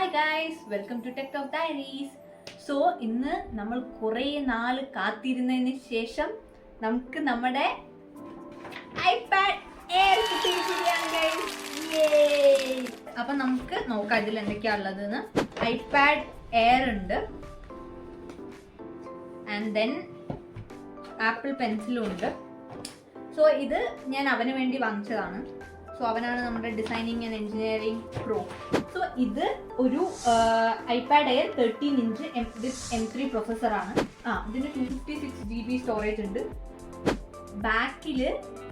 Hi guys, welcome to tech talk diaries. So ഇന്ന് നമ്മൾ കുറേ നാൾ കാത്തിരുന്നതിന് ശേഷം നമുക്ക് നമ്മുടെ ഐപാഡ് എയർ കിട്ടിയിരിക്കുകയാണ് ഗൈസ്. അപ്പം നമുക്ക് നോക്കാം ഇതിൽ എന്തൊക്കെയാണ് ഉള്ളതെന്ന്. ഐപാഡ് എയർ ഉണ്ട്, ആൻഡ് ദെൻ ആപ്പിൾ പെൻസിലും ഉണ്ട്. സോ ഇത് ഞാൻ അവന് വേണ്ടി വാങ്ങിച്ചതാണ്. സോ അവനാണ് നമ്മുടെ designing and engineering pro. So ഇത് ഒരു ഐപാഡ് എയർ 13 ഇഞ്ച് M3 പ്രൊസസ്സറാണ്. ഇതിന് 256 GB സ്റ്റോറേജ് ഉണ്ട്. ബാക്കിൽ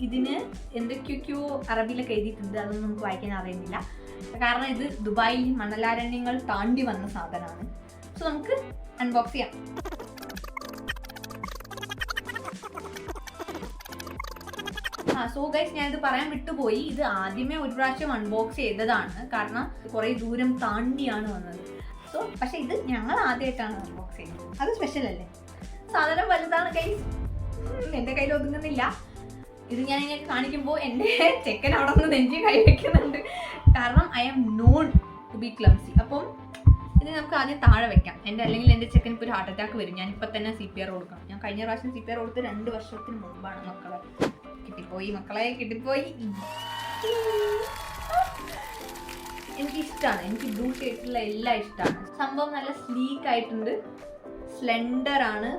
ഇതിന് എന്തൊക്കെയൊക്കെയോ അറബിയിലൊക്കെ എഴുതിയിട്ടുണ്ട്, അതൊന്നും നമുക്ക് വായിക്കാൻ അറിയുന്നില്ല. കാരണം ഇത് ദുബായിൽ മണലാരണ്യങ്ങൾ താണ്ടി വന്ന സാധനമാണ്. സോ നമുക്ക് അൺബോക്സ് ചെയ്യാം. സോ ഗൈസ്, ഞാനിത് പറയാൻ വിട്ടുപോയി. ഇത് ആദ്യമേ ഒരു പ്രാവശ്യം അൺബോക്സ് ചെയ്തതാണ്, കാരണം കുറേ ദൂരം താണ്ടിയാണ് വന്നത്. സോ പക്ഷെ ഇത് ഞങ്ങൾ ആദ്യമായിട്ടാണ് അൺബോക്സ് ചെയ്യുന്നത്. അത് സ്പെഷ്യൽ അല്ലേ? സാധനം വലുതാണ് ഗൈസ്, എൻ്റെ കയ്യിൽ ഒതുങ്ങുന്നില്ല. ഇത് ഞാൻ ഇങ്ങനെ കാണിക്കുമ്പോൾ എൻ്റെ ചെക്കൻ അവിടെ നിന്ന് നെഞ്ചി കൈ വയ്ക്കുന്നുണ്ട്, കാരണം I am known to be clumsy. അപ്പം ഇത് നമുക്ക് ആദ്യം താഴെ വെക്കാം. അല്ലെങ്കിൽ എൻ്റെ ചെക്കൻ ഇപ്പോൾ ഒരു ഹാർട്ട് അറ്റാക്ക് വരും. ഞാനിപ്പോൾ തന്നെ CPR കൊടുക്കണം. ഞാൻ കഴിഞ്ഞ പ്രാവശ്യം CPR കൊടുത്ത് 2 വർഷത്തിന് മുമ്പാണ്. മക്കളെ കിട്ടിപ്പോയി. എനിക്കിഷ്ടമാണ്, എനിക്ക് ബ്ലൂ ഷെയ്ഡ്സുള്ള എല്ലാം ഇഷ്ടമാണ്. സംഭവം നല്ല സ്ലീക്ക് ആയിട്ടുണ്ട്, സ്ലെൻഡർ ആണ്,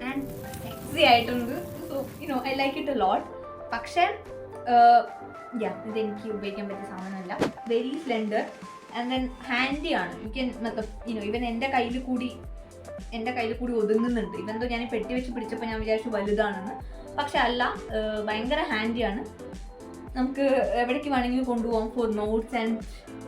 ആൻഡ് സെക്സി ആയിട്ടുണ്ട്. So I like it a lot. പക്ഷേ ഇതെനിക്ക് ഉപയോഗിക്കാൻ പറ്റിയ സാധനമല്ല. Very slender and then handy ആണ്. ഇവൻ എൻ്റെ കയ്യിൽ കൂടി ഒതുങ്ങുന്നുണ്ട്. ഇവെന്തോ ഞാൻ പെട്ടി വെച്ച് പിടിച്ചപ്പോൾ ഞാൻ വിചാരിച്ചു വലുതാണെന്ന്, പക്ഷെ അല്ല, ഭയങ്കര ഹാൻഡിയാണ്. നമുക്ക് എവിടേക്ക് വേണമെങ്കിലും കൊണ്ടുപോകാം for notes and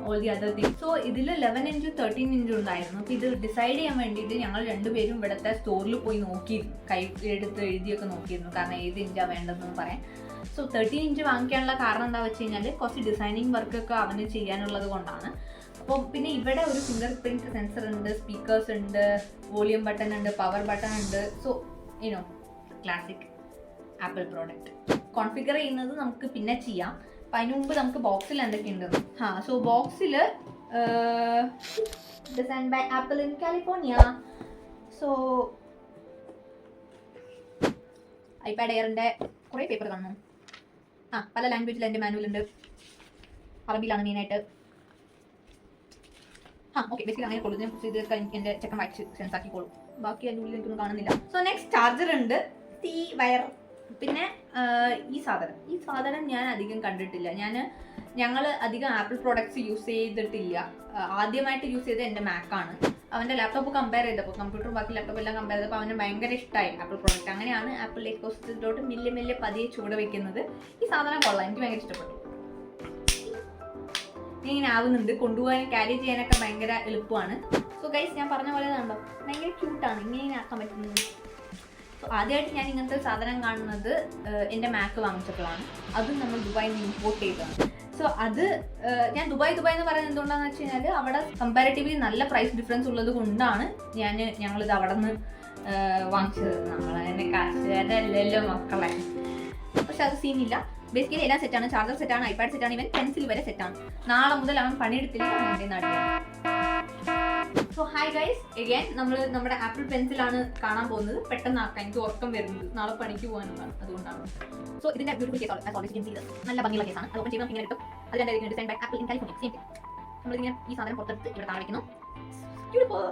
all the other thing. So ഇതിൽ 11 ഇഞ്ച് 13 ഇഞ്ച് ഉണ്ടായിരുന്നു. അപ്പോൾ ഇത് ഡിസൈഡ് ചെയ്യാൻ വേണ്ടിയിട്ട് ഞങ്ങൾ രണ്ടുപേരും ഇവിടുത്തെ സ്റ്റോറിൽ പോയി നോക്കിയിരുന്നു, കൈ എടുത്ത് എഴുതിയൊക്കെ നോക്കിയിരുന്നു, കാരണം ഏത് ഇഞ്ചാണ് വേണ്ടതെന്ന് പറയാൻ. സോ 13 ഇഞ്ച് വാങ്ങിക്കാനുള്ള കാരണം എന്താ വെച്ച് കഴിഞ്ഞാൽ കുറച്ച് ഡിസൈനിങ് വർക്കൊക്കെ അവന് ചെയ്യാനുള്ളത് കൊണ്ടാണ്. അപ്പോൾ പിന്നെ ഇവിടെ ഒരു ഫിംഗർ പ്രിൻറ്റ് സെൻസർ ഉണ്ട്, സ്പീക്കേഴ്സ് ഉണ്ട്, വോളിയം ബട്ടൺ ഉണ്ട്, പവർ ബട്ടൺ ഉണ്ട്. So classic Apple product. Configure ചെയ്യുന്നത് നമുക്ക് പിന്നെ ചെയ്യാം. അപ്പം അതിന് മുമ്പ് നമുക്ക് ബോക്സിൽ എന്തൊക്കെയുണ്ടെന്ന്. സോ ബോക്സിൽ design by Apple in California. So iPad എയറിൻ്റെ കുറേ പേപ്പർ കാണുന്നു. പല ലാംഗ്വേജിൽ എൻ്റെ മാനുവൽ ഉണ്ട്. അറബിയിലാണ് മെയിനായിട്ട്. ഓക്കെ, ബേസിക്കലി അങ്ങനെ കൊള്ളു. ഇത് എൻ്റെ ചെക്കൻ വായിച്ച് സെൻസ് ആക്കിക്കോളും. ബാക്കി അതിൻ്റെ ഉള്ളിൽ എനിക്കൊന്നും കാണുന്നില്ല. സോ നെക്സ്റ്റ് ചാർജർ ഉണ്ട്, വയർ. പിന്നെ ഈ സാധനം ഞാൻ അധികം കണ്ടിട്ടില്ല. ഞങ്ങൾ അധികം ആപ്പിൾ പ്രോഡക്ട്സ് യൂസ് ചെയ്തിട്ടില്ല. ആദ്യമായിട്ട് യൂസ് ചെയ്തത് എൻ്റെ മാക്കാണ്. അവൻ്റെ ലാപ്ടോപ്പ് കമ്പയർ ചെയ്തപ്പോൾ, കമ്പ്യൂട്ടറും ബാക്കി ലാപ്ടോപ്പ് എല്ലാം കമ്പയർ ചെയ്തപ്പോൾ അവന് ഭയങ്കര ഇഷ്ടമായി ആപ്പിൾ പ്രോഡക്റ്റ്. അങ്ങനെയാണ് ആപ്പിൾ എക്കോസിസ്റ്റത്തിലോട്ട് മെല്ലെ പതിയെ ചുവട് വയ്ക്കുന്നത്. ഈ സാധനം കൊള്ളാം, എനിക്ക് ഭയങ്കര ഇഷ്ടപ്പെട്ടു. ഇങ്ങനെ ആവുന്നുണ്ട്, കൊണ്ടുപോകാൻ ക്യാരി ചെയ്യാനൊക്കെ ഭയങ്കര എളുപ്പമാണ്. സോ ഗൈസ്, ഞാൻ പറഞ്ഞ പോലെ കണ്ടോ, ഭയങ്കര ക്യൂട്ടാണ്, ഇങ്ങനെ ആക്കാൻ പറ്റുന്നത്. സോ ആദ്യമായിട്ട് ഞാൻ ഇങ്ങനത്തെ സാധനം കാണുന്നത് എൻ്റെ മാക്ക് വാങ്ങിച്ചപ്പോഴാണ്. അതും നമ്മൾ ദുബായിൽ നിന്ന് ഇമ്പോർട്ട് ചെയ്തതാണ്. സോ അത് ഞാൻ ദുബായ് എന്ന് പറയുന്നത് എന്തുകൊണ്ടാണെന്ന് വെച്ച് കഴിഞ്ഞാൽ അവിടെ കമ്പാരിറ്റീവ്ലി നല്ല പ്രൈസ് ഡിഫറൻസ് ഉള്ളത് കൊണ്ടാണ് ഞങ്ങളിത് അവിടെ നിന്ന് വാങ്ങിച്ചത്. നമ്മളതിൻ്റെ കാശുകാരല്ലല്ലോ മക്കളെ. പക്ഷെ അത് സീനില്ല. ബേസിക്കലി എല്ലാം സെറ്റാണ്. ചാർജർ സെറ്റാണ്, ഐപാഡ് സെറ്റാണ്, ഇവൻ പെൻസിൽ വരെ സെറ്റാണ്. നാളെ മുതൽ അവൻ പണിയെടുത്തില്ല എൻ്റെ നാട്ടിൽ. സോ ഹായ് ഗൈസ്, എഗൈൻ നമ്മൾ നമ്മുടെ ആപ്പിൾ പെൻസിലാണ് കാണാൻ പോകുന്നത്. പെട്ടെന്ന് ആക്കാം, എനിക്ക് ഉറക്കം വരുന്നത്, നാളെ പണിക്ക് പോകാനുള്ളതാണ്, അതുകൊണ്ടാണ്. സോ ഇതിൻ്റെ ബ്യൂട്ടിഫുൾ കേസ് നല്ല ഭംഗിയുള്ള കേസാണ്. അത് ഓപ്പൺ ചെയ്യുമ്പോൾ ഇങ്ങനെ കിട്ടും. അതിൻ്റെ design by Apple in California. Same നമ്മളിങ്ങനെ ഈ സാധനം പുറത്തെടുത്ത് ഇവിടെ താഴെ വയ്ക്കുന്നു. ബ്യൂട്ടിഫുൾ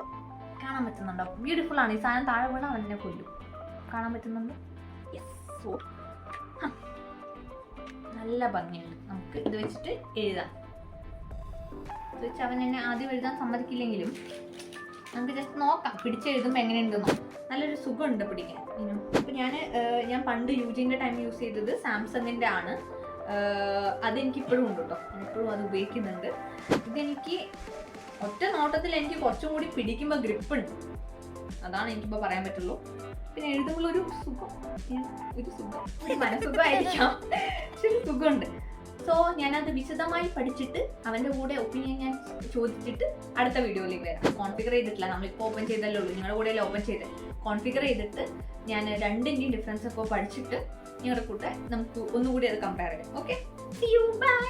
കാണാൻ പറ്റുന്നുണ്ടോ? ബ്യൂട്ടിഫുൾ ആണ്. ഈ സാധനം താഴെ വീണാൽ അവനെ കൊല്ലും. കാണാൻ പറ്റുന്നുണ്ട്? യെസ്. സോ നല്ല ഭംഗിയുണ്ട്. നമുക്ക് ഇത് വെച്ചിട്ട് എഴുതാം. ഇത് വെച്ച് അവൻ എന്നെ ആദ്യം എഴുതാൻ സമ്മതിക്കില്ലെങ്കിലും നമുക്ക് ജസ്റ്റ് നോക്കാം, പിടിച്ചെഴുതുമ്പോൾ എങ്ങനെയുണ്ടെന്നോ. നല്ലൊരു സുഖമുണ്ട് പിടിക്കാൻ. ഇപ്പം ഞാൻ പണ്ട് യുജിൻ്റെ ടൈം യൂസ് ചെയ്തത് സാംസങ്ങിൻ്റെ ആണ്. അതെനിക്കിപ്പോഴും ഉണ്ട് കേട്ടോ, ഞാനിപ്പോഴും അത് ഉപയോഗിക്കുന്നുണ്ട്. ഇതെനിക്ക് ഒറ്റ നോട്ടത്തിൽ എനിക്ക് കുറച്ചും കൂടി പിടിക്കുമ്പോൾ ഗ്രിപ്പുണ്ട്, അതാണ് എനിക്കിപ്പോൾ പറയാൻ പറ്റുള്ളൂ. പിന്നെ എഴുതുമ്പോൾ ഒരു സുഖം, മനസ്സുഖമായിരിക്കാം, പക്ഷെ ഒരു സുഖമുണ്ട്. സോ ഞാനത് വിശദമായി പഠിച്ചിട്ട് അവൻ്റെ കൂടെ ഒപ്പീനിയൻ ഞാൻ ചോദിച്ചിട്ട് അടുത്ത വീഡിയോയിലേക്ക് വരാം. കോൺഫിഗർ ചെയ്തിട്ടില്ല, നമ്മളിപ്പോൾ ഓപ്പൺ ചെയ്തല്ലേ ഉള്ളൂ, നിങ്ങളുടെ കൂടെ ഓപ്പൺ ചെയ്ത് കോൺഫിഗർ ചെയ്തിട്ട് ഞാൻ രണ്ടിൻ്റെയും ഡിഫറൻസ് ഒക്കെ പഠിച്ചിട്ട് നിങ്ങളുടെ കൂടെ നമുക്ക് ഒന്നുകൂടി അത് കമ്പയർ ചെയ്യാം. Okay, see you, bye.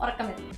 ഉറക്കം വരും.